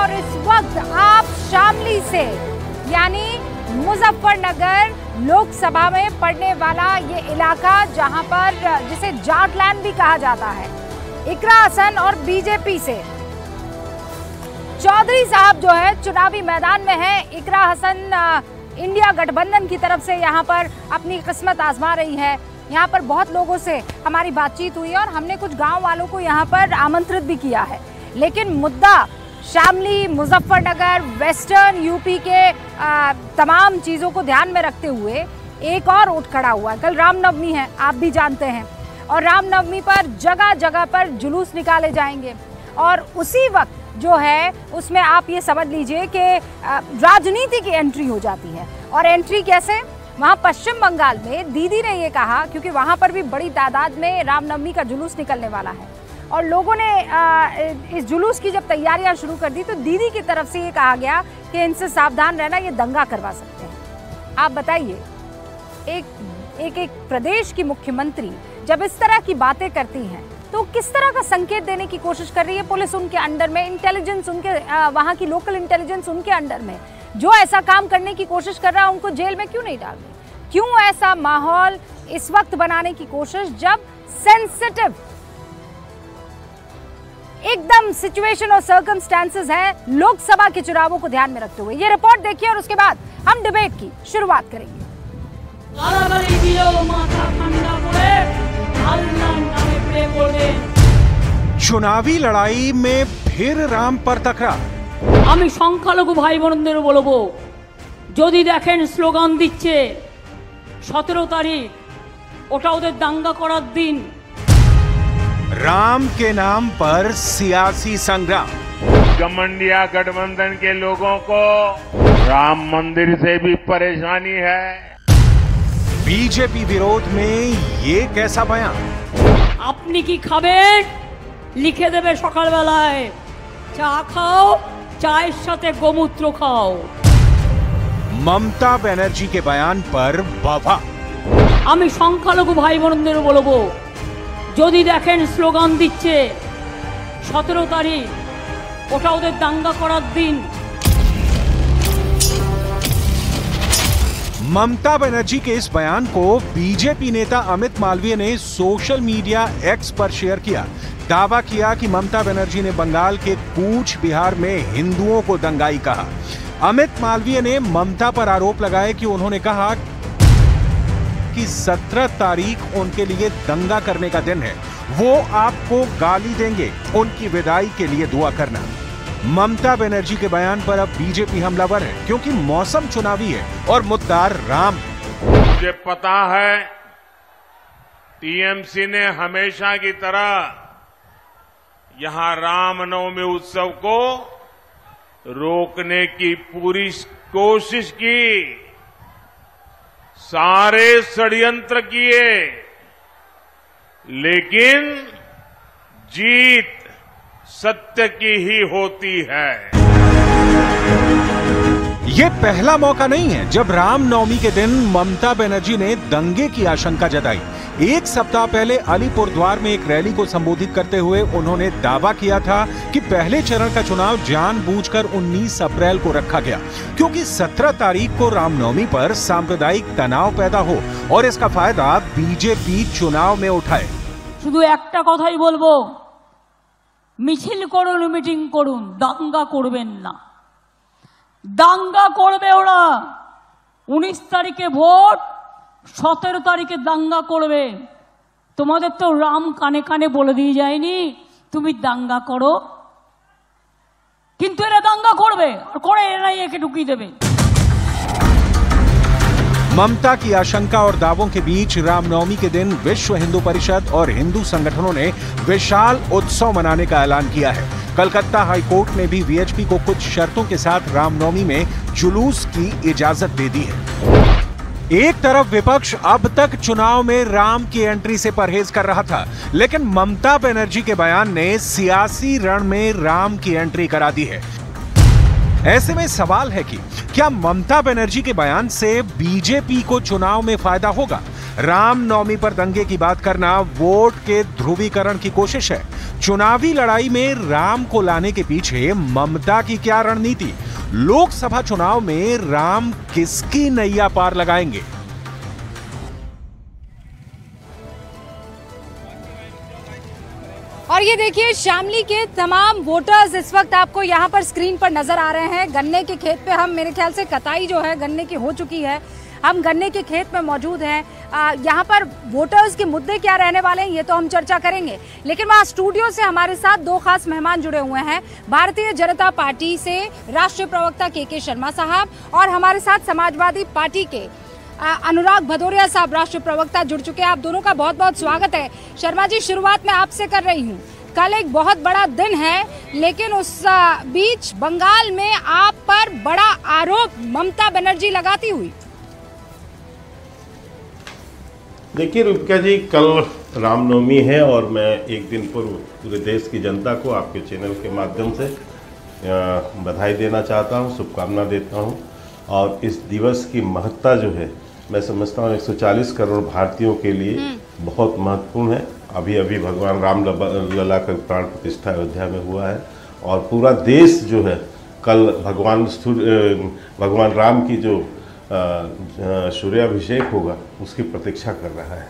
और इस वक्त आप शामली से यानी मुजफ्फरनगर लोकसभा में पड़ने वाला ये इलाका जहां पर जिसे जाटलैंड भी कहा जाता है, इकरा हसन और बीजेपी से चौधरी साहब जो है चुनावी मैदान में है। इकरा हसन इंडिया गठबंधन की तरफ से यहाँ पर अपनी किस्मत आजमा रही है। यहाँ पर बहुत लोगों से हमारी बातचीत हुई और हमने कुछ गांव वालों को यहाँ पर आमंत्रित भी किया है, लेकिन मुद्दा शामली, मुजफ्फरनगर, वेस्टर्न यूपी के तमाम चीज़ों को ध्यान में रखते हुए एक और उठ खड़ा हुआ है। कल रामनवमी है, आप भी जानते हैं, और रामनवमी पर जगह जगह पर जुलूस निकाले जाएंगे और उसी वक्त जो है उसमें आप ये समझ लीजिए कि राजनीति की एंट्री हो जाती है। और एंट्री कैसे? वहाँ पश्चिम बंगाल में दीदी ने ये कहा, क्योंकि वहाँ पर भी बड़ी तादाद में रामनवमी का जुलूस निकलने वाला है और लोगों ने इस जुलूस की जब तैयारियां शुरू कर दी तो दीदी की तरफ से ये कहा गया कि इनसे सावधान रहना, ये दंगा करवा सकते हैं। आप बताइए, एक प्रदेश की मुख्यमंत्री जब इस तरह की बातें करती हैं तो किस तरह का संकेत देने की कोशिश कर रही है पुलिस उनके अंडर में, इंटेलिजेंस उनके वहाँ की लोकल इंटेलिजेंस उनके अंडर में, जो ऐसा काम करने की कोशिश कर रहा है उनको जेल में क्यों नहीं डाल रही? क्यों ऐसा माहौल इस वक्त बनाने की कोशिश जब सेंसिटिव एकदम सिचुएशन और सर्कमस्टेंसेस है लोकसभा के चुनावों को ध्यान में रखते हुए? ये रिपोर्ट देखिए और उसके बाद हम डिबेट की शुरुआत करेंगे। चुनावी लड़ाई में फिर राम पर तकरार। আমি সংখ্যালঘু ভাই বোনদের বলবো, যদি দেখেন স্লোগান দিচ্ছে 17 তারিখ, ওটা ওদের দাঙ্গা করার দিন। राम के नाम पर सियासी संग्राम। गठबंधन गठबंधन के लोगों को राम मंदिर से भी परेशानी है। बीजेपी विरोध में ये कैसा बयान? আপনি কি খাবেন লিখে দেবে সকালবেলায়, চা খাও, চায়ের সাথে গোমূত্র খাও। ममता बनर्जी के बयान पर बाबा। আমি সংখ্যালঘু ভাই বোনদের বলবো, যদি দেখেন স্লোগান দিচ্ছে 17 তারিখ, ওটা ওদের দাঙ্গা করার দিন। ममता बनर्जी के इस बयान को बीजेपी नेता अमित मालवीय ने सोशल मीडिया एक्स पर शेयर किया। दावा किया कि ममता बनर्जी ने बंगाल के कूच बिहार में हिंदुओं को दंगाई कहा। अमित मालवीय ने ममता पर आरोप लगाए कि उन्होंने कहा कि 17 तारीख उनके लिए दंगा करने का दिन है, वो आपको गाली देंगे, उनकी विदाई के लिए दुआ करना। ममता बनर्जी के बयान पर अब बीजेपी हमलावर है क्योंकि मौसम चुनावी है और मुद्दा राम। मुझे पता है टीएमसी ने हमेशा की तरह यहां रामनवमी उत्सव को रोकने की पूरी कोशिश की, सारे षड्यंत्र किए, लेकिन जीत सत्य की ही होती है। ये पहला मौका नहीं है जब रामनवमी के दिन ममता बनर्जी ने दंगे की आशंका जताई। एक सप्ताह पहले अलीपुरद्वार में एक रैली को संबोधित करते हुए उन्होंने दावा किया था कि पहले चरण का चुनाव जानबूझकर 19 अप्रैल को रखा गया क्योंकि 17 तारीख को रामनवमी पर सांप्रदायिक तनाव पैदा हो और इसका फायदा बीजेपी चुनाव में उठाए। শুধু একটা কথাই বলবো, মিছিল করুন, মিটিং করুন, দাঙ্গা করবেন না। দাঙ্গা করবে ওরা। 19 তারিখে ভোট, 17 তারিখে দাঙ্গা করবে। তোমাদের তো রাম কানে কানে বলে দিয়ে যায়নি তুমি দাঙ্গা করো, কিন্তু এরা দাঙ্গা করবে আর করে এরাই একে ঢুকিয়ে দেবে। ममता की आशंका और दावों के बीच रामनवमी के दिन विश्व हिंदू परिषद और हिंदू संगठनों ने विशाल उत्सव मनाने का ऐलान किया है। कलकत्ता हाईकोर्ट ने भी वीएचपी को कुछ शर्तों के साथ रामनवमी में जुलूस की इजाजत दे दी है। एक तरफ विपक्ष अब तक चुनाव में राम की एंट्री से परहेज कर रहा था, लेकिन ममता बनर्जी के बयान ने सियासी रण में राम की एंट्री करा दी है। ऐसे में सवाल है कि क्या ममता बनर्जी के बयान से बीजेपी को चुनाव में फायदा होगा? रामनवमी पर दंगे की बात करना वोट के ध्रुवीकरण की कोशिश है। चुनावी लड़ाई में राम को लाने के पीछे ममता की क्या रणनीति? लोकसभा चुनाव में राम किसकी नैया पार लगाएंगे? और ये देखिए शामली के तमाम वोटर्स इस वक्त आपको यहाँ पर स्क्रीन पर नजर आ रहे हैं। गन्ने के खेत पे हम, मेरे ख्याल से कटाई जो है गन्ने की हो चुकी है, हम गन्ने के खेत में मौजूद हैं। यहाँ पर वोटर्स के मुद्दे क्या रहने वाले हैं ये तो हम चर्चा करेंगे, लेकिन वहाँ स्टूडियो से हमारे साथ दो खास मेहमान जुड़े हुए हैं। भारतीय जनता पार्टी से राष्ट्रीय प्रवक्ता के शर्मा साहब और हमारे साथ समाजवादी पार्टी के अनुराग भदौरिया साहब राष्ट्रीय प्रवक्ता जुड़ चुके हैं। आप दोनों का बहुत बहुत स्वागत है। शर्मा जी, शुरुआत मैं आपसे कर रही हूँ। कल एक बहुत बड़ा दिन है, लेकिन उस बीच बंगाल में आप पर बड़ा आरोप ममता बनर्जी लगाती हुई। देखिए रूपिका जी, कल रामनवमी है और मैं एक दिन पूर्व पूरे देश की जनता को आपके चैनल के माध्यम से बधाई देना चाहता हूँ, शुभकामना देता हूँ। और इस दिवस की महत्ता जो है मैं समझता हूँ 140 करोड़ भारतीयों के लिए बहुत महत्वपूर्ण है। अभी अभी भगवान राम लला का प्राण प्रतिष्ठा अयोध्या में हुआ है और पूरा देश जो है कल भगवान राम की जो सूर्याभिषेक होगा उसकी प्रतीक्षा कर रहा है।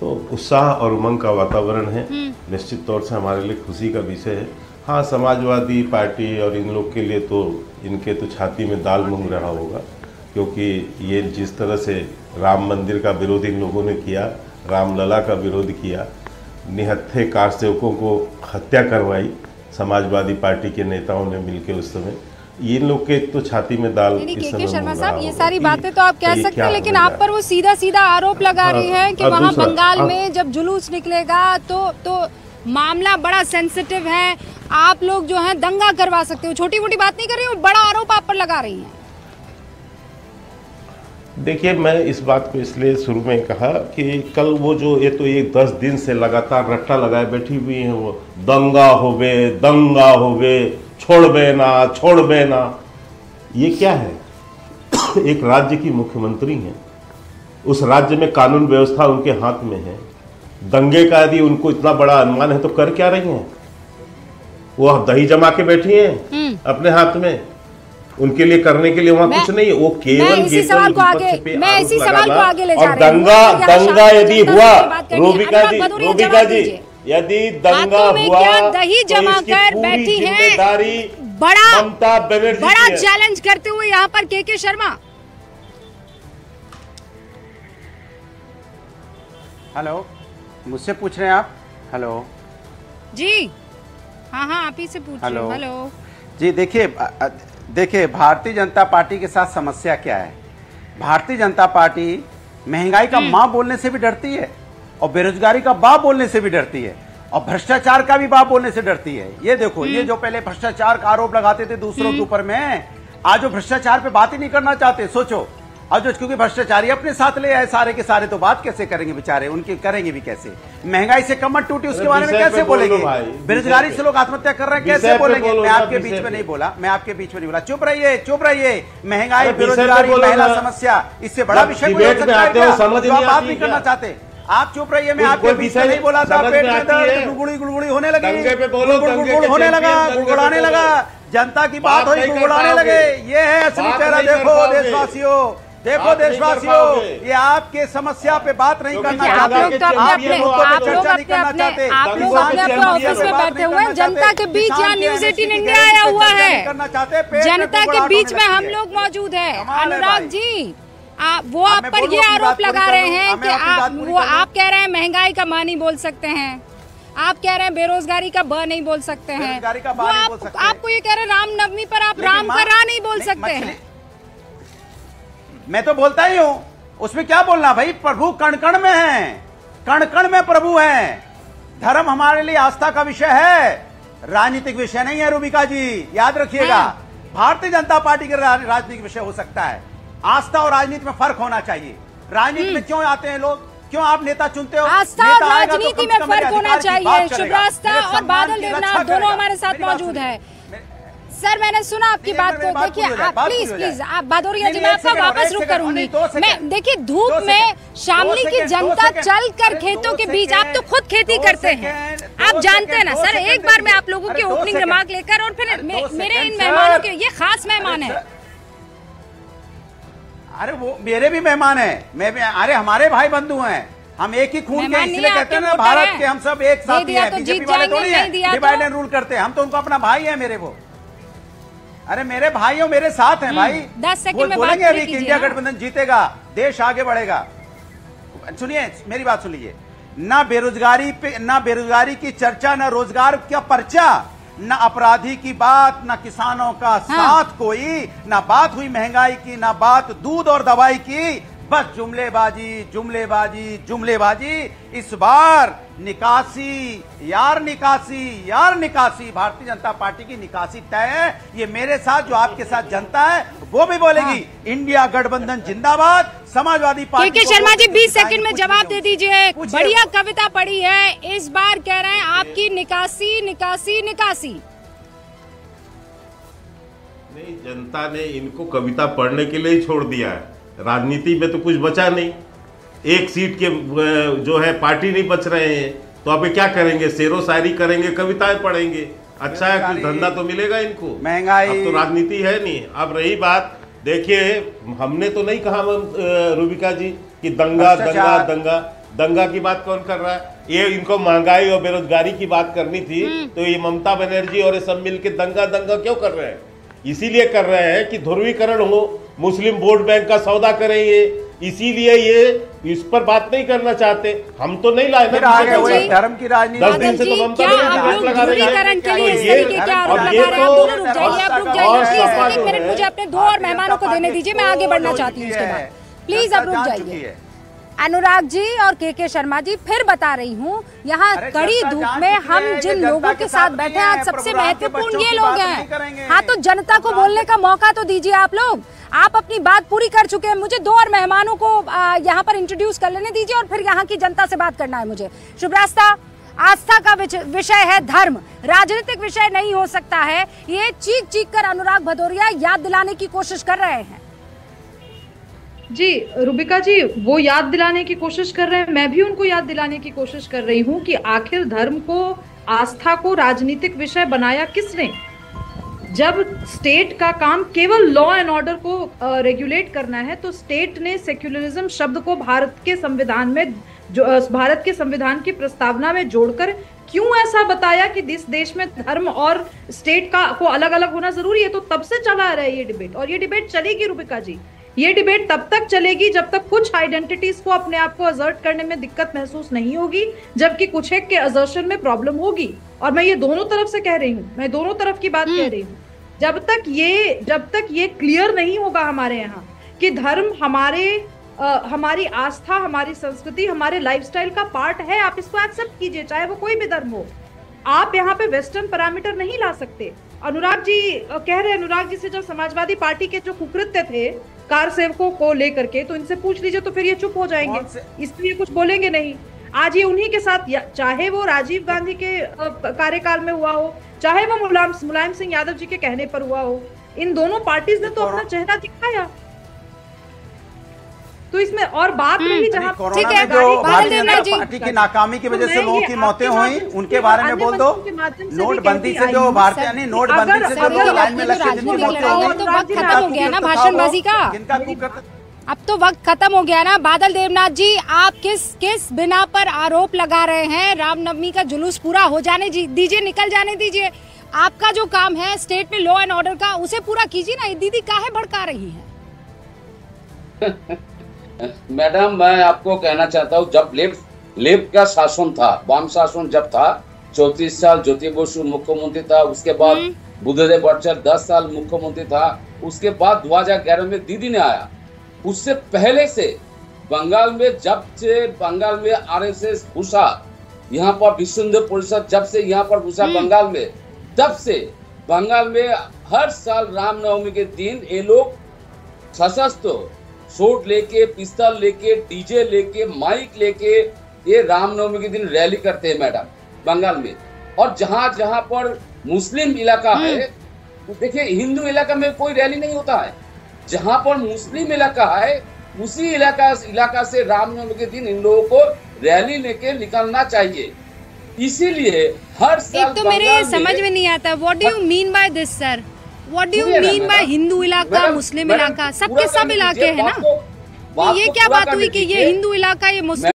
तो उत्साह और उमंग का वातावरण है, निश्चित तौर से हमारे लिए खुशी का विषय है। हाँ, समाजवादी पार्टी और इन लोग के लिए तो इनके तो छाती में दाल मूंग रहा होगा, क्योंकि ये जिस तरह से राम मंदिर का विरोध इन लोगों ने किया, रामलला का विरोध किया, निहत्थे कार सेवकों को हत्या करवाई समाजवादी पार्टी के नेताओं ने मिलकर उस समय, इन लोग के तो छाती में दाल इस समय शर्मा साहब, ये सारी बातें तो आप कह सकते हैं, लेकिन आप पर वो सीधा सीधा आरोप लगा रही है कि वहाँ बंगाल में जब जुलूस निकलेगा तो मामला बड़ा सेंसिटिव है, आप लोग जो है दंगा करवा सकते हो। छोटी मोटी बात नहीं कर रही हूँ, बड़ा आरोप आप पर लगा रही हैं। देखिए, मैं इस बात को इसलिए शुरू में कहा कि कल वो जो ये तो एक 10 दिन से लगातार रट्टा लगाए बैठी हुई है, वो दंगा होवे छोड़बे ना, ये क्या है? एक राज्य की मुख्यमंत्री हैं, उस राज्य में कानून व्यवस्था उनके हाथ में है। दंगे का यदि उनको इतना बड़ा अनुमान है तो कर क्या रही हैं? वो दही जमा के बैठी हैं अपने हाथ में, उनके लिए करने के लिए वहां कुछ नहीं है। वो केवल इसी सवाल को आगे ले जा और दंगा यदि हुआ, रोबिका जी यदि दंगा हुआ दही जमा कर बैठी है, बड़ा चैलेंज करते हुए यहाँ पर के शर्मा। हेलो, मुझसे पूछ रहे हैं आप? हेलो जी, हाँ आप ही से पूछ रहे हैं। हेलो जी, देखिए भारतीय जनता पार्टी के साथ समस्या क्या है। भारतीय जनता पार्टी महंगाई का मां बोलने से भी डरती है और बेरोजगारी का बाप बोलने से भी डरती है और भ्रष्टाचार का भी बाप बोलने से डरती है। ये देखो, ये जो पहले भ्रष्टाचार का आरोप लगाते थे दूसरों के ऊपर में, आज वो भ्रष्टाचार पे बात ही नहीं करना चाहते। सोचो, और जो क्योंकि भ्रष्टाचारी अपने साथ ले आए सारे के सारे, तो बात कैसे करेंगे बेचारे, उनके करेंगे भी कैसे? महंगाई से कमर टूटी उसके बारे में कैसे बोलेंगे? बेरोजगारी से लोग आत्महत्या कर रहे हैं, कैसे बोलेंगे? मैं आपके बीच में नहीं बोला, चुप रहिए। महंगाई, बेरोजगारी, महिला समस्या, इससे बड़ा विषय कोई हो सकता है क्या? आप बात नहीं करना चाहते, आप चुप रहिए। मैं आपके बीच में नहीं बोला था, पेट में दर्द, गुड़गुड़ी होने लगी, गुड़गुड़ाने लगा, जनता की बात हुई, गुड़गुड़ाने लगे। ये है असली चेहरा। देखो देशवासियों, ये आपके समस्या पे बात नहीं करना चाहते, आप लोग अपने ऑफिस में बैठे हुए हैं, जनता के बीच यहाँ न्यूज 18 इंडिया आया हुआ है, जनता के बीच में हम लोग मौजूद है। अनुराग जी, वो आप पर ये आरोप लगा रहे हैं कि आप कह रहे हैं महंगाई का मां नहीं बोल सकते हैं, आप कह रहे हैं बेरोजगारी का ब नहीं बोल सकते हैं, आपको ये कह रहे हैं रामनवमी पर आप राम का रा नहीं बोल सकते हैं। मैं तो बोलता ही हूँ, उसमें क्या बोलना भाई? प्रभु कण कण में है, कण कण में प्रभु है। धर्म हमारे लिए आस्था का विषय है, राजनीतिक विषय नहीं है। रूबिका जी याद रखिएगा, भारतीय जनता पार्टी का राजनीतिक विषय हो सकता है, आस्था और राजनीति में फर्क होना चाहिए। राजनीति में क्यों आते हैं लोग, क्यों आप नेता चुनते हो? आस्था और राजनीति में फर्क होना चाहिए। शुभ्रास्ता और बादल देवनाथ दोनों हमारे साथ मौजूद है। सर मैंने सुना आपकी बात को। देखिए आप प्लीज आप भदौरिया जी, मैं आपका वापस रुक करूंगी। मैं देखिए धूप में शामली की जनता चल कर खेतों के बीच, आप तो खुद खेती करते हैं, आप जानते हैं ना सर। एक बार मैं आप लोगों के ओपनिंग रिमार्क लेकर और फिर मेरे इन मेहमानों के, ये खास मेहमान है। अरे वो मेरे भी मेहमान है, मैं भी, अरे हमारे भाई बंधु हैं, हम एक ही खून के, इसलिए कहते हैं ना भारत के हम सब एक साथी हैं। बीजेपी वाले थोड़ी है डिवाइड एंड रूल करते हैं, हम तो उनको अपना भाई है मेरे वो। अरे मेरे भाई हो, मेरे साथ हैं भाई। 10 सेकंड में बोलेंगे अभी कि इंडिया गठबंधन जीतेगा, देश आगे बढ़ेगा। सुनिए मेरी बात सुनिए, ना बेरोजगारी की चर्चा, ना रोजगार का पर्चा, ना अपराधी की बात, ना किसानों का साथ कोई, ना बात हुई महंगाई की, ना बात दूध और दवाई की, बस जुमलेबाजी जुमलेबाजी जुमलेबाजी। इस बार निकासी यार निकासी, भारतीय जनता पार्टी की निकासी तय है। ये मेरे साथ जो आपके साथ जनता है वो भी बोलेगी इंडिया गठबंधन जिंदाबाद। समाजवादी पार्टी के शर्मा जी 20 सेकंड में जवाब दे दीजिए। बढ़िया कविता पढ़ी है, इस बार कह रहे हैं आपकी निकासी निकासी निकासी। नहीं, जनता ने इनको कविता पढ़ने के लिए ही छोड़ दिया है, राजनीति में तो कुछ बचा नहीं। एक सीट के जो है पार्टी नहीं बच रहे हैं, तो अब क्या करेंगे? शेरो शायरी करेंगे, कविताएं पढ़ेंगे, अच्छा है, कुछ धंधा तो मिलेगा इनको। महंगाई, अब तो राजनीति है नहीं। अब रही बात, देखिए हमने तो नहीं कहा रूबिका जी कि दंगा दंगा दंगा दंगा की बात कौन कर रहा है? ये इनको महंगाई और बेरोजगारी की बात करनी थी, तो ये ममता बनर्जी और ये सब मिलके दंगा दंगा क्यों कर रहे हैं? इसीलिए कर रहे हैं कि ध्रुवीकरण हो, मुस्लिम वोट बैंक का सौदा करें ये, इसीलिए ये इस पर बात नहीं करना चाहते। हम तो नहीं लाए ना धर्म की राजनीति। 10 दिन से तो ममता बनर्जी लगा रही है। मुझे अपने 2 और मेहमानों को देने दीजिए, मैं आगे बढ़ना चाहती हूँ उसके बाद। प्लीज अब रुक जाइए। अनुराग जी और के शर्मा जी, फिर बता रही हूँ, यहाँ कड़ी धूप में हम जिन लोगों के साथ बैठे हैं, आज सबसे महत्वपूर्ण ये लोग हैं। हाँ, तो जनता को बोलने का मौका तो दीजिए आप लोग। आप अपनी बात पूरी कर चुके हैं, मुझे 2 और मेहमानों को यहाँ पर इंट्रोड्यूस कर लेने दीजिए और फिर यहाँ की जनता से बात करना है मुझे। शुभ रास्ता, आस्था का विषय है धर्म, राजनीतिक विषय नहीं हो सकता है। ये चीख कर अनुराग भदौरिया याद दिलाने की कोशिश कर रहे हैं। जी रूबिका जी, वो याद दिलाने की कोशिश कर रहे हैं, मैं भी उनको याद दिलाने की कोशिश कर रही हूँ कि आखिर धर्म को, आस्था को राजनीतिक विषय बनाया किसने? जब स्टेट का काम केवल लॉ एंड ऑर्डर को रेगुलेट करना है, तो स्टेट ने सेक्युलरिज्म शब्द को भारत के संविधान में, भारत के संविधान की प्रस्तावना में जोड़कर क्यों ऐसा बताया कि इस देश में धर्म और स्टेट को अलग अलग होना जरूरी है? तो तब से चला आ रहा है ये डिबेट, और ये डिबेट चलेगी रूबिका जी। ये डिबेट तब तक चलेगी जब तक कुछ आइडेंटिटीज को अपने आप को असर्ट करने में दिक्कत महसूस नहीं होगी, जबकि कुछ एक के असर्शन में प्रॉब्लम होगी। और मैं ये दोनों तरफ से कह रही हूँ, मैं दोनों तरफ की बात कह रही हूँ। जब तक ये क्लियर नहीं होगा हमारे यहाँ कि धर्म हमारी आस्था, हमारी संस्कृति, हमारे लाइफस्टाइल का पार्ट है, आप इसको एक्सेप्ट कीजिए, चाहे वो कोई भी धर्म हो। आप यहाँ पे वेस्टर्न पैरामीटर नहीं ला सकते। अनुराग जी कह रहे हैं, अनुराग जी से जब समाजवादी पार्टी के जो कुकृत्य थे कार सेवकों को लेकर के, तो इनसे पूछ लीजिए, तो फिर ये चुप हो जाएंगे, इसलिए कुछ बोलेंगे नहीं। आज ये उन्हीं के साथ, चाहे वो राजीव गांधी के कार्यकाल में हुआ हो, चाहे वो मुलायम सिंह यादव जी के कहने पर हुआ हो, इन दोनों पार्टीज ने तो अपना चेहरा दिखाया। तो इसमें और बात रही जहाँ ठीक है, जो भारतीय जनता पार्टी की नाकामी की वजह से लोगों की मौतें हुई, उनके बारे में बोल दो। नोटबंदी से जो भारतीय नोटबंदी से जो लोग लाइन में लगे जिनकी मौतें हुई, तो वक्त खत्म हो गया ना भाषणबाजी का। अब तो वक्त खत्म हो गया ना। बादल देवनाथ जी, आप किस बिना पर आरोप लगा रहे हैं? रामनवमी का जुलूस पूरा हो जाने दीजिए, निकल जाने दीजिए। आपका जो काम है स्टेट में लॉ एंड ऑर्डर का, उसे पूरा कीजिए ना। दीदी काहे भड़का रही है? मैडम, मैं आपको कहना चाहता हूँ, जब लेफ्ट का शासन था, वाम शासन जब था, 34 साल ज्योति बसु मुख्यमंत्री था, उसके बाद बुद्धदेव भट्टाचार्य 10 साल मुख्यमंत्री था, उसके बाद 2011 में दीदी ने आया। उससे पहले से बंगाल में, जब से बंगाल में आरएसएस घुसा, यहाँ पर विश्व हिंदू परिषद जब से यहाँ पर घुसा बंगाल में, तब से बंगाल में हर साल रामनवमी के दिन ये लोग सशस्त्र शॉट लेके, पिस्तौल लेके, डीजे लेके, माइक लेके ये रामनवमी के दिन रैली करते हैं मैडम बंगाल में। और जहां जहां पर मुस्लिम इलाका है, देखिए हिंदू इलाका में कोई रैली नहीं होता है, जहां पर मुस्लिम इलाका है उसी इलाका से रामनवमी के दिन इन लोगों को रैली लेके निकलना चाहिए। इसीलिए हर साल एक तो मेरे समझ में नहीं आता, what do you mean by this sir? What do you mean by Hindu इलाका, मुस्लिम इलाका? सबके सब इलाके हैं ना, ये क्या बात हुई कि ये हिंदू इलाका, ये मुस्लिम